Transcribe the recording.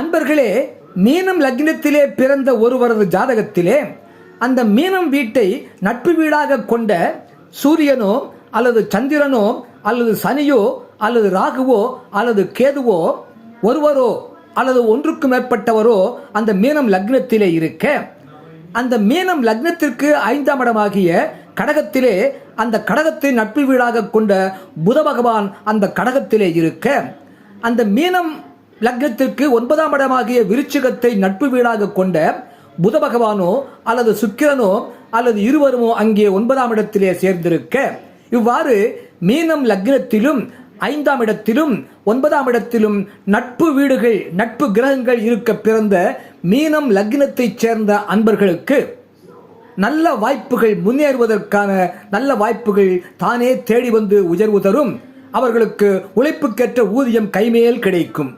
அன்பர்களே, மீனம் லக்னத்திலே பிறந்த ஒருவரது ஜாதகத்திலே அந்த மீனம் வீட்டை நட்பு வீடாக கொண்ட சூரியனோ அல்லது சந்திரனோ அல்லது சனியோ அல்லது ராகுவோ அல்லது கேதுவோ ஒருவரோ அல்லது ஒன்றுக்கு மேற்பட்டவரோ அந்த மீனம் லக்னத்திலே இருக்க, அந்த மீனம் லக்னத்திற்கு 5ஆம் இடமாகிய கடகத்திலே அந்த கடகத்தை நட்பு வீடாக கொண்ட புத பகவான் அந்த கடகத்திலே இருக்க, அந்த மீனம் லக்னத்திற்கு 9ஆம் இடமாகிய விருச்சிகத்தை நட்பு வீடாக கொண்ட புத பகவானோ அல்லது சுக்கிரனோ அல்லது இருவருமோ அங்கே 9ஆம் இடத்திலே சேர்ந்திருக்க, இவ்வாறு மீனம் லக்னத்திலும் 5ஆம் இடத்திலும் 9ஆம் இடத்திலும் நட்பு வீடுகள் நட்பு கிரகங்கள் இருக்க பிறந்த மீனம் லக்னத்தைச் சேர்ந்த அன்பர்களுக்கு நல்ல வாய்ப்புகள், முன்னேறுவதற்கான நல்ல வாய்ப்புகள் தானே தேடி வந்து உயர்வு தரும். அவர்களுக்கு உழைப்புக்கேற்ற ஊதியம் கைமேல் கிடைக்கும்.